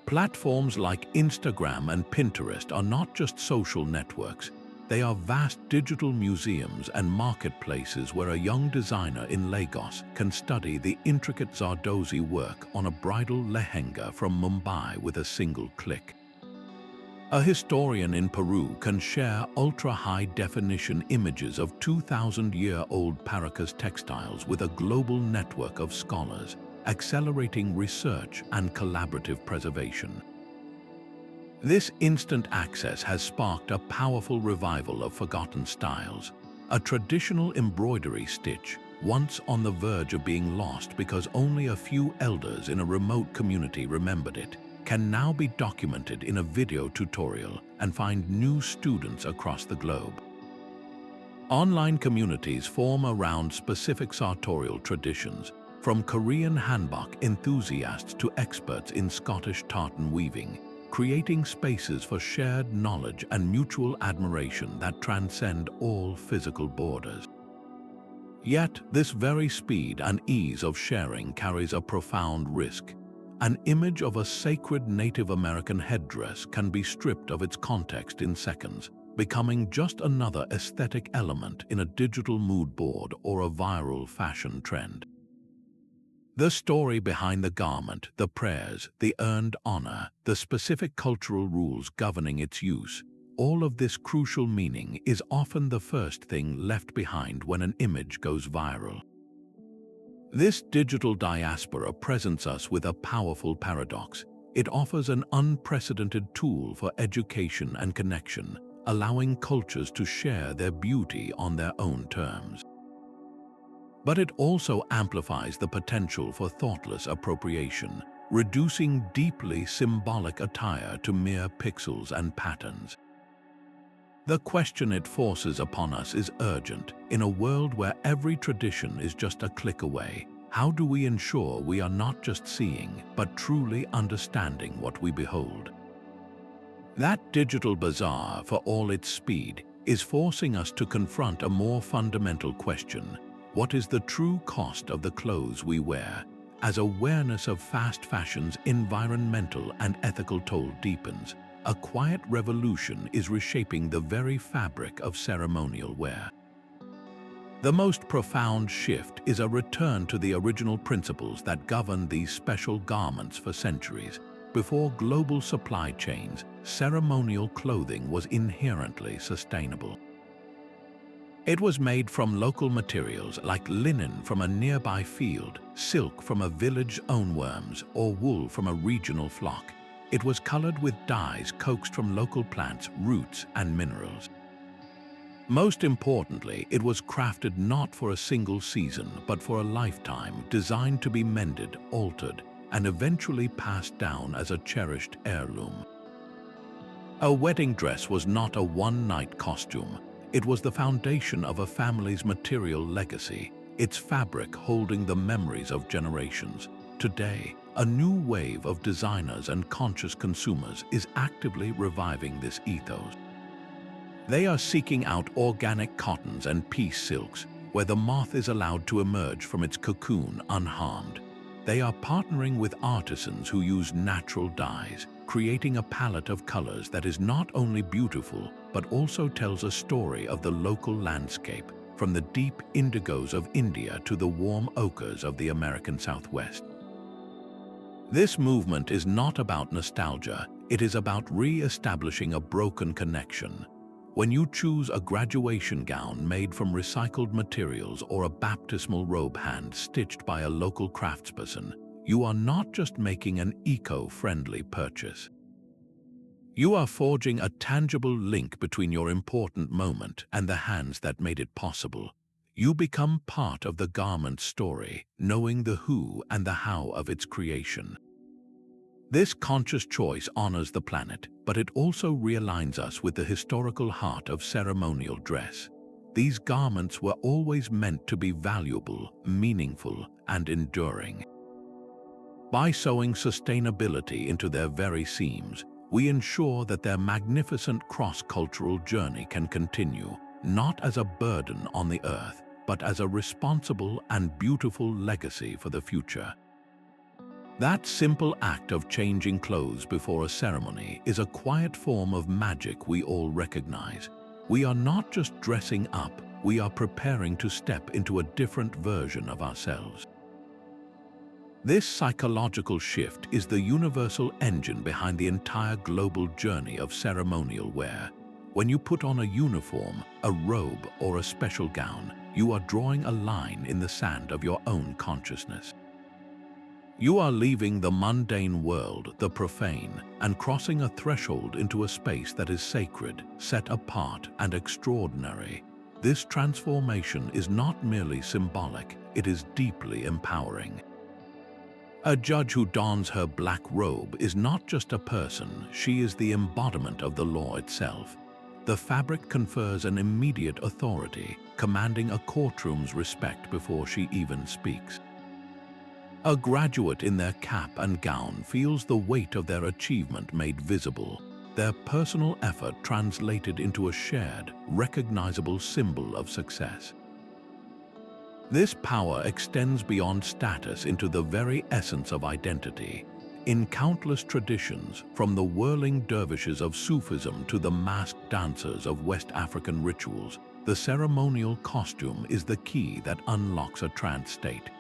Platforms like Instagram and Pinterest are not just social networks, they are vast digital museums and marketplaces where a young designer in Lagos can study the intricate Zardozi work on a bridal lehenga from Mumbai with a single click. A historian in Peru can share ultra-high-definition images of 2,000-year-old Paracas textiles with a global network of scholars, accelerating research and collaborative preservation. This instant access has sparked a powerful revival of forgotten styles. A traditional embroidery stitch, once on the verge of being lost because only a few elders in a remote community remembered it, can now be documented in a video tutorial and find new students across the globe. Online communities form around specific sartorial traditions, from Korean hanbok enthusiasts to experts in Scottish tartan weaving, creating spaces for shared knowledge and mutual admiration that transcend all physical borders. Yet, this very speed and ease of sharing carries a profound risk. An image of a sacred Native American headdress can be stripped of its context in seconds, becoming just another aesthetic element in a digital mood board or a viral fashion trend. The story behind the garment, the prayers, the earned honor, the specific cultural rules governing its use, all of this crucial meaning is often the first thing left behind when an image goes viral. This digital diaspora presents us with a powerful paradox. It offers an unprecedented tool for education and connection, allowing cultures to share their beauty on their own terms. But it also amplifies the potential for thoughtless appropriation, reducing deeply symbolic attire to mere pixels and patterns. The question it forces upon us is urgent. In a world where every tradition is just a click away, how do we ensure we are not just seeing, but truly understanding what we behold? That digital bazaar, for all its speed, is forcing us to confront a more fundamental question. What is the true cost of the clothes we wear? As awareness of fast fashion's environmental and ethical toll deepens, a quiet revolution is reshaping the very fabric of ceremonial wear. The most profound shift is a return to the original principles that governed these special garments for centuries. Before global supply chains, ceremonial clothing was inherently sustainable. It was made from local materials like linen from a nearby field, silk from a village's own worms, or wool from a regional flock. It was colored with dyes coaxed from local plants, roots, and minerals. Most importantly, it was crafted not for a single season, but for a lifetime, designed to be mended, altered, and eventually passed down as a cherished heirloom. A wedding dress was not a one-night costume. It was the foundation of a family's material legacy, its fabric holding the memories of generations. Today, a new wave of designers and conscious consumers is actively reviving this ethos. They are seeking out organic cottons and piece silks, where the moth is allowed to emerge from its cocoon unharmed. They are partnering with artisans who use natural dyes, creating a palette of colors that is not only beautiful, but also tells a story of the local landscape, from the deep indigos of India to the warm ochres of the American Southwest. This movement is not about nostalgia, it is about re-establishing a broken connection. When you choose a graduation gown made from recycled materials or a baptismal robe hand-stitched by a local craftsperson, you are not just making an eco-friendly purchase. You are forging a tangible link between your important moment and the hands that made it possible. You become part of the garment's story, knowing the who and the how of its creation. This conscious choice honors the planet, but it also realigns us with the historical heart of ceremonial dress. These garments were always meant to be valuable, meaningful, and enduring. By sewing sustainability into their very seams, we ensure that their magnificent cross-cultural journey can continue, not as a burden on the earth, but as a responsible and beautiful legacy for the future. That simple act of changing clothes before a ceremony is a quiet form of magic we all recognize. We are not just dressing up, we are preparing to step into a different version of ourselves. This psychological shift is the universal engine behind the entire global journey of ceremonial wear. When you put on a uniform, a robe, or a special gown, you are drawing a line in the sand of your own consciousness. You are leaving the mundane world, the profane, and crossing a threshold into a space that is sacred, set apart, and extraordinary. This transformation is not merely symbolic, it is deeply empowering. A judge who dons her black robe is not just a person, she is the embodiment of the law itself. The fabric confers an immediate authority, commanding a courtroom's respect before she even speaks. A graduate in their cap and gown feels the weight of their achievement made visible, their personal effort translated into a shared, recognizable symbol of success. This power extends beyond status into the very essence of identity. In countless traditions, from the whirling dervishes of Sufism to the masked dancers of West African rituals, the ceremonial costume is the key that unlocks a trance state.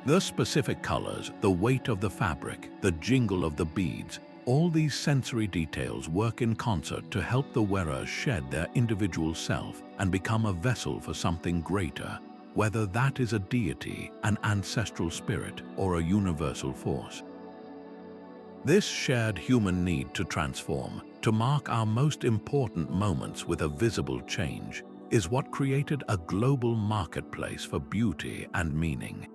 The specific colors, the weight of the fabric, the jingle of the beads, all these sensory details work in concert to help the wearer shed their individual self and become a vessel for something greater, whether that is a deity, an ancestral spirit, or a universal force. This shared human need to transform, to mark our most important moments with a visible change, is what created a global marketplace for beauty and meaning.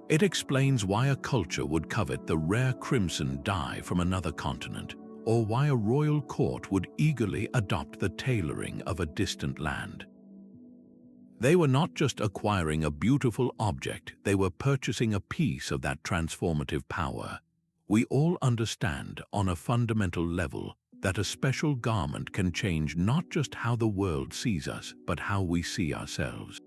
It explains why a culture would covet the rare crimson dye from another continent, or why a royal court would eagerly adopt the tailoring of a distant land. They were not just acquiring a beautiful object, they were purchasing a piece of that transformative power. We all understand, on a fundamental level, that a special garment can change not just how the world sees us, but how we see ourselves.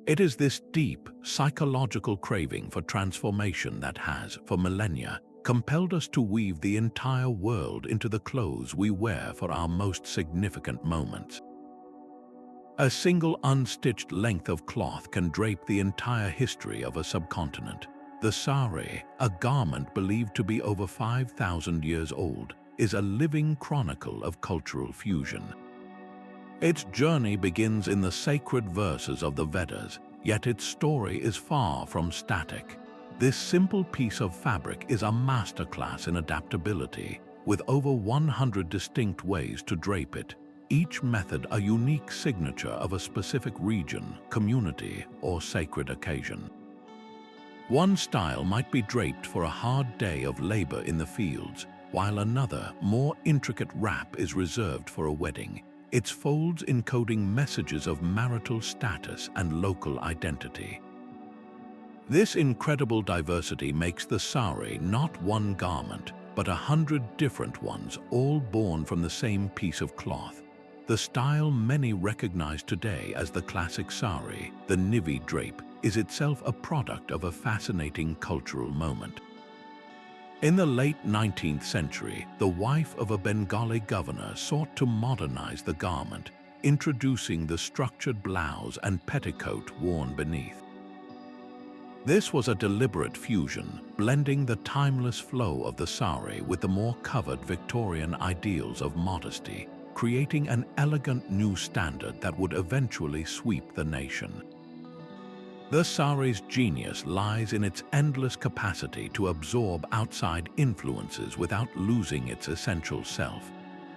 It is this deep, psychological craving for transformation that has, for millennia, compelled us to weave the entire world into the clothes we wear for our most significant moments. A single unstitched length of cloth can drape the entire history of a subcontinent. The Sari, a garment believed to be over 5,000 years old, is a living chronicle of cultural fusion. Its journey begins in the sacred verses of the Vedas, yet its story is far from static. This simple piece of fabric is a masterclass in adaptability, with over 100 distinct ways to drape it, each method a unique signature of a specific region, community, or sacred occasion. One style might be draped for a hard day of labor in the fields, while another, more intricate wrap is reserved for a wedding, its folds encoding messages of marital status and local identity. This incredible diversity makes the sari not one garment, but 100 different ones, all born from the same piece of cloth. The style many recognize today as the classic sari, the nivi drape, is itself a product of a fascinating cultural moment. In the late 19th century, the wife of a Bengali governor sought to modernize the garment, introducing the structured blouse and petticoat worn beneath. This was a deliberate fusion, blending the timeless flow of the sari with the more covered Victorian ideals of modesty, creating an elegant new standard that would eventually sweep the nation. The sari's genius lies in its endless capacity to absorb outside influences without losing its essential self.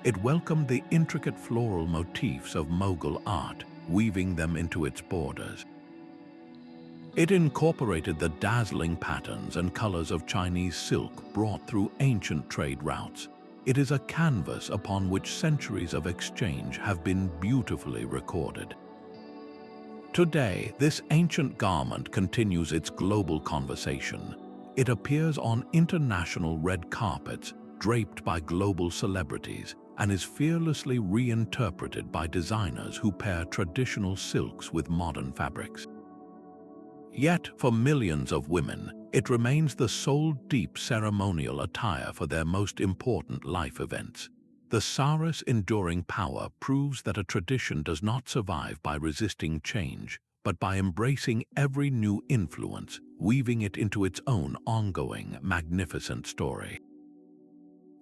It welcomed the intricate floral motifs of Mughal art, weaving them into its borders. It incorporated the dazzling patterns and colors of Chinese silk brought through ancient trade routes. It is a canvas upon which centuries of exchange have been beautifully recorded. Today, this ancient garment continues its global conversation. It appears on international red carpets, draped by global celebrities, and is fearlessly reinterpreted by designers who pair traditional silks with modern fabrics. Yet, for millions of women, it remains the sole deep ceremonial attire for their most important life events. The sari's enduring power proves that a tradition does not survive by resisting change, but by embracing every new influence, weaving it into its own ongoing, magnificent story.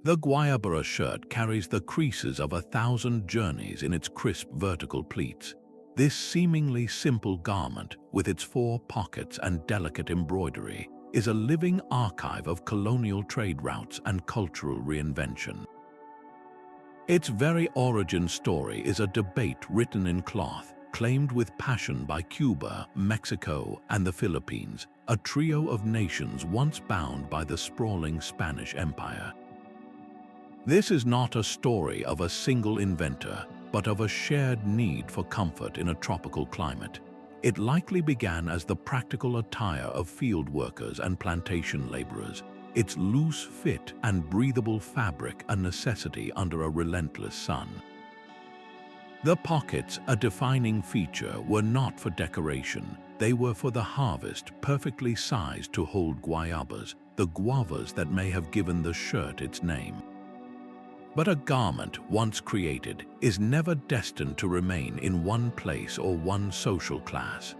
The Guayabera shirt carries the creases of 1,000 journeys in its crisp vertical pleats. This seemingly simple garment, with its 4 pockets and delicate embroidery, is a living archive of colonial trade routes and cultural reinvention. Its very origin story is a debate written in cloth, claimed with passion by Cuba, Mexico, and the Philippines, a trio of nations once bound by the sprawling Spanish Empire. This is not a story of a single inventor, but of a shared need for comfort in a tropical climate. It likely began as the practical attire of field workers and plantation laborers, its loose fit and breathable fabric a necessity under a relentless sun. The pockets, a defining feature, were not for decoration. They were for the harvest, perfectly sized to hold guayabas, the guavas that may have given the shirt its name. But a garment, once created, is never destined to remain in one place or one social class.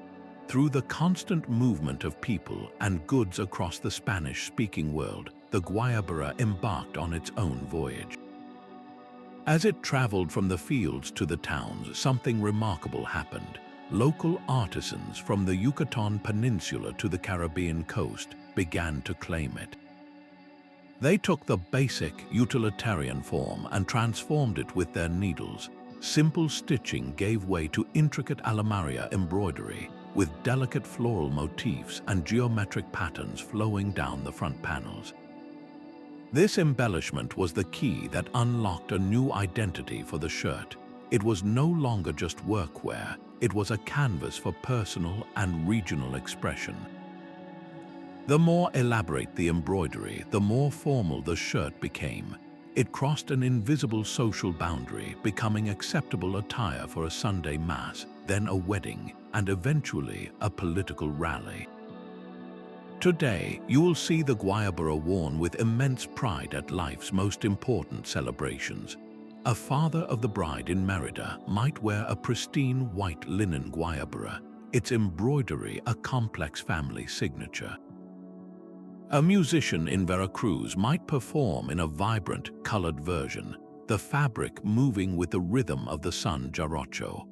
Through the constant movement of people and goods across the Spanish-speaking world, the Guayabera embarked on its own voyage. As it traveled from the fields to the towns, something remarkable happened. Local artisans from the Yucatan Peninsula to the Caribbean coast began to claim it. They took the basic utilitarian form and transformed it with their needles. Simple stitching gave way to intricate alamaria embroidery, with delicate floral motifs and geometric patterns flowing down the front panels. This embellishment was the key that unlocked a new identity for the shirt. It was no longer just workwear, it was a canvas for personal and regional expression. The more elaborate the embroidery, the more formal the shirt became. It crossed an invisible social boundary, becoming acceptable attire for a Sunday mass, then a wedding, and eventually a political rally. Today, you will see the Guayabera worn with immense pride at life's most important celebrations. A father of the bride in Merida might wear a pristine white linen Guayabera, its embroidery a complex family signature. A musician in Veracruz might perform in a vibrant, colored version, the fabric moving with the rhythm of the son jarocho.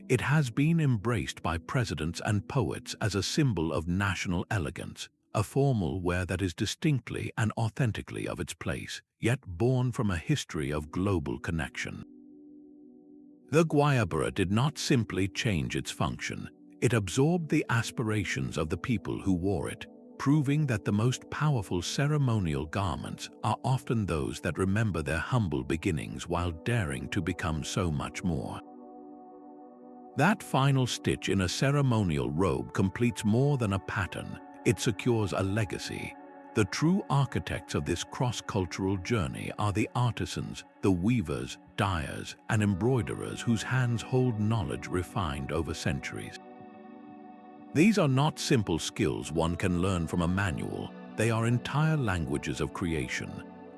It has been embraced by presidents and poets as a symbol of national elegance, a formal wear that is distinctly and authentically of its place, yet born from a history of global connection. The Guayabera did not simply change its function, it absorbed the aspirations of the people who wore it, proving that the most powerful ceremonial garments are often those that remember their humble beginnings while daring to become so much more. That final stitch in a ceremonial robe completes more than a pattern, it secures a legacy. The true architects of this cross-cultural journey are the artisans, the weavers, dyers, and embroiderers whose hands hold knowledge refined over centuries. These are not simple skills one can learn from a manual, they are entire languages of creation.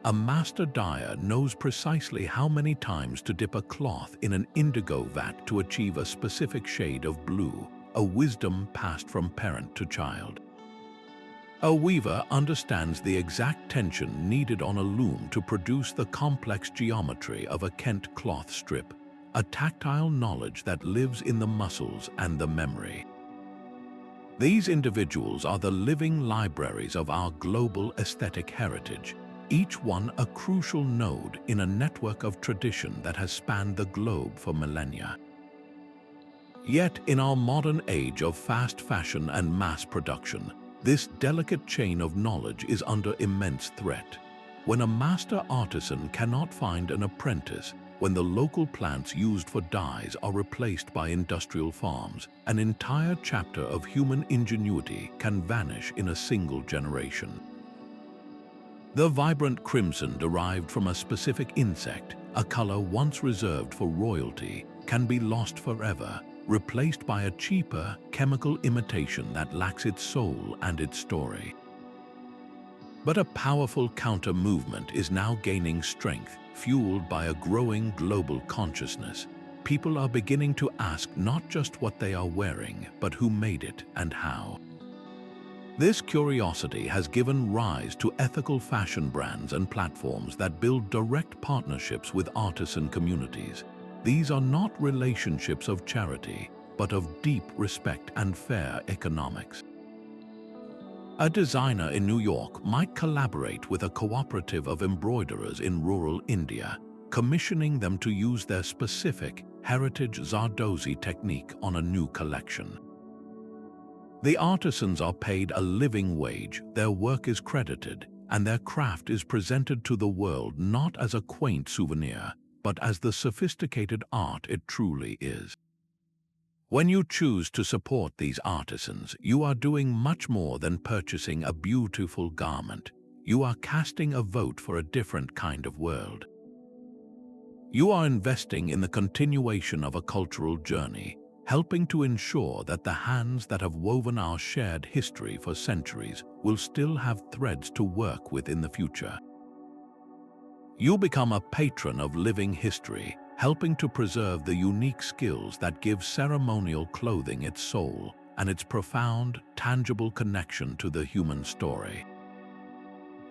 A master dyer knows precisely how many times to dip a cloth in an indigo vat to achieve a specific shade of blue, a wisdom passed from parent to child. A weaver understands the exact tension needed on a loom to produce the complex geometry of a Kent cloth strip, a tactile knowledge that lives in the muscles and the memory. These individuals are the living libraries of our global aesthetic heritage, each one a crucial node in a network of tradition that has spanned the globe for millennia. Yet, in our modern age of fast fashion and mass production, this delicate chain of knowledge is under immense threat. When a master artisan cannot find an apprentice, when the local plants used for dyes are replaced by industrial farms, an entire chapter of human ingenuity can vanish in a single generation. The vibrant crimson derived from a specific insect, a color once reserved for royalty, can be lost forever, replaced by a cheaper, chemical imitation that lacks its soul and its story. But a powerful counter-movement is now gaining strength, fueled by a growing global consciousness. People are beginning to ask not just what they are wearing, but who made it and how. This curiosity has given rise to ethical fashion brands and platforms that build direct partnerships with artisan communities. These are not relationships of charity, but of deep respect and fair economics. A designer in New York might collaborate with a cooperative of embroiderers in rural India, commissioning them to use their specific heritage Zardozi technique on a new collection. The artisans are paid a living wage, their work is credited, and their craft is presented to the world not as a quaint souvenir, but as the sophisticated art it truly is. When you choose to support these artisans, you are doing much more than purchasing a beautiful garment. You are casting a vote for a different kind of world. You are investing in the continuation of a cultural journey, helping to ensure that the hands that have woven our shared history for centuries will still have threads to work with in the future. You become a patron of living history, helping to preserve the unique skills that give ceremonial clothing its soul and its profound, tangible connection to the human story.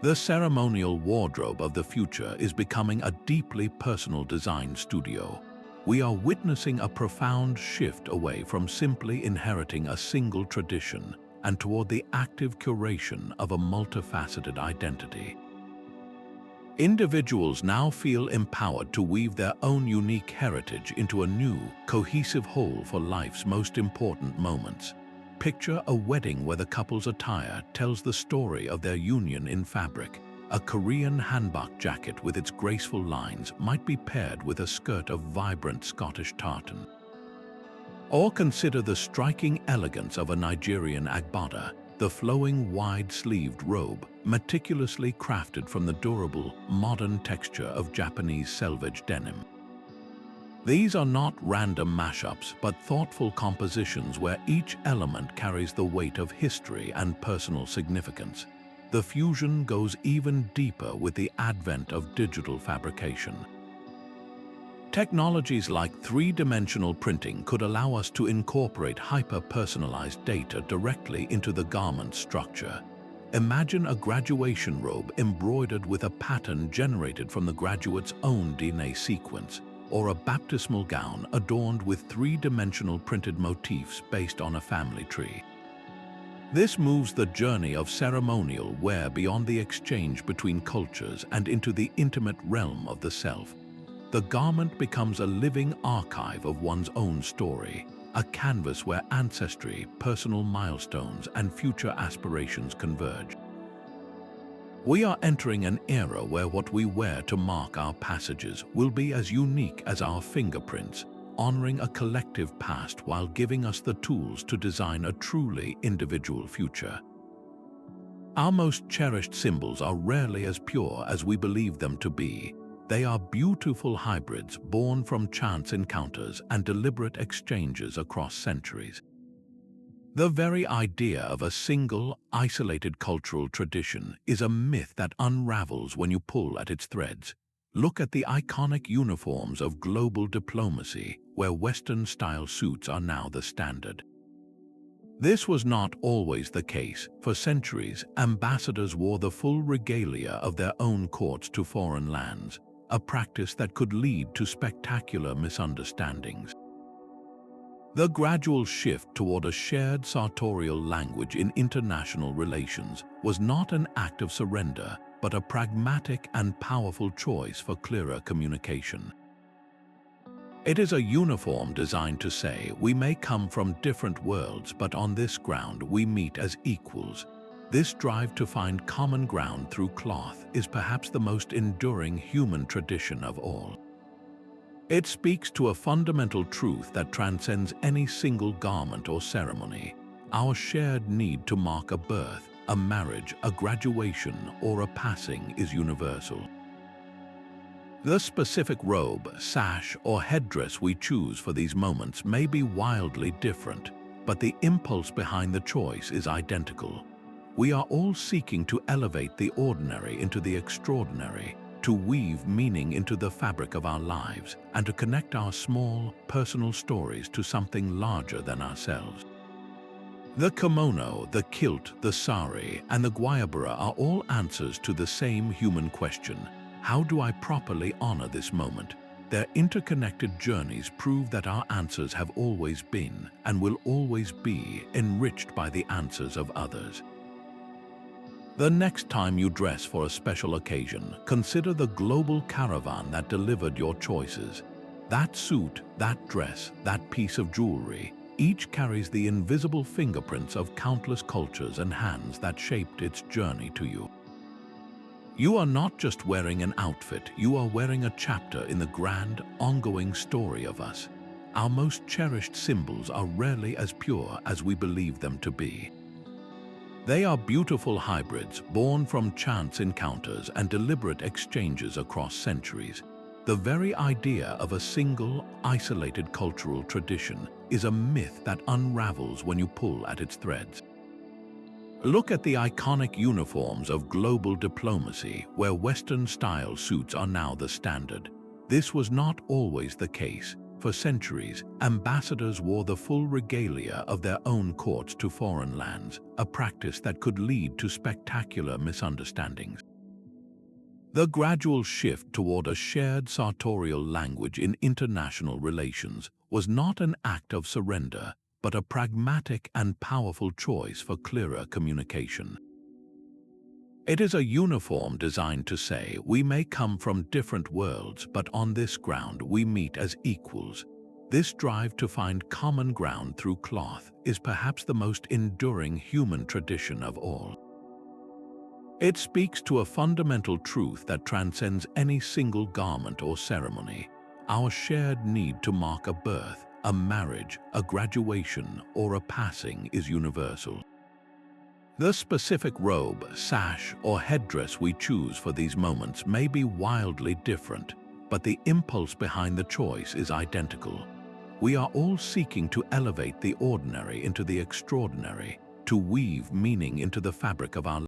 The ceremonial wardrobe of the future is becoming a deeply personal design studio. We are witnessing a profound shift away from simply inheriting a single tradition and toward the active curation of a multifaceted identity. Individuals now feel empowered to weave their own unique heritage into a new, cohesive whole for life's most important moments. Picture a wedding where the couple's attire tells the story of their union in fabric. A Korean hanbok jacket with its graceful lines might be paired with a skirt of vibrant Scottish tartan. Or consider the striking elegance of a Nigerian agbada, the flowing wide-sleeved robe, meticulously crafted from the durable, modern texture of Japanese selvage denim. These are not random mashups, but thoughtful compositions where each element carries the weight of history and personal significance. The fusion goes even deeper with the advent of digital fabrication. Technologies like three-dimensional printing could allow us to incorporate hyper-personalized data directly into the garment structure. Imagine a graduation robe embroidered with a pattern generated from the graduate's own DNA sequence, or a baptismal gown adorned with three-dimensional printed motifs based on a family tree. This moves the journey of ceremonial wear beyond the exchange between cultures and into the intimate realm of the self. The garment becomes a living archive of one's own story, a canvas where ancestry, personal milestones, and future aspirations converge. We are entering an era where what we wear to mark our passages will be as unique as our fingerprints, honoring a collective past while giving us the tools to design a truly individual future. Our most cherished symbols are rarely as pure as we believe them to be. They are beautiful hybrids born from chance encounters and deliberate exchanges across centuries. The very idea of a single, isolated cultural tradition is a myth that unravels when you pull at its threads. Look at the iconic uniforms of global diplomacy, where Western-style suits are now the standard. This was not always the case. For centuries, ambassadors wore the full regalia of their own courts to foreign lands, a practice that could lead to spectacular misunderstandings. The gradual shift toward a shared sartorial language in international relations was not an act of surrender, but a pragmatic and powerful choice for clearer communication. It is a uniform designed to say, we may come from different worlds, but on this ground we meet as equals. This drive to find common ground through cloth is perhaps the most enduring human tradition of all. It speaks to a fundamental truth that transcends any single garment or ceremony: our shared need to mark a birth, a marriage, a graduation, or a passing is universal. The specific robe, sash, or headdress we choose for these moments may be wildly different, but the impulse behind the choice is identical. We are all seeking to elevate the ordinary into the extraordinary, to weave meaning into the fabric of our lives, and to connect our small, personal stories to something larger than ourselves. The kimono, the kilt, the sari, and the Guayabera are all answers to the same human question: how do I properly honor this moment? Their interconnected journeys prove that our answers have always been, and will always be, enriched by the answers of others. The next time you dress for a special occasion, consider the global caravan that delivered your choices. That suit, that dress, that piece of jewelry, each carries the invisible fingerprints of countless cultures and hands that shaped its journey to you. You are not just wearing an outfit, you are wearing a chapter in the grand, ongoing story of us. Our most cherished symbols are rarely as pure as we believe them to be. They are beautiful hybrids born from chance encounters and deliberate exchanges across centuries. The very idea of a single, isolated cultural tradition is a myth that unravels when you pull at its threads. Look at the iconic uniforms of global diplomacy, where Western-style suits are now the standard. This was not always the case. For centuries, ambassadors wore the full regalia of their own courts to foreign lands, a practice that could lead to spectacular misunderstandings. The gradual shift toward a shared sartorial language in international relations was not an act of surrender, but a pragmatic and powerful choice for clearer communication. It is a uniform designed to say, we may come from different worlds, but on this ground we meet as equals. This drive to find common ground through cloth is perhaps the most enduring human tradition of all. It speaks to a fundamental truth that transcends any single garment or ceremony: our shared need to mark a birth, a marriage, a graduation, or a passing is universal. The specific robe, sash, or headdress we choose for these moments may be wildly different, but the impulse behind the choice is identical. We are all seeking to elevate the ordinary into the extraordinary, to weave meaning into the fabric of our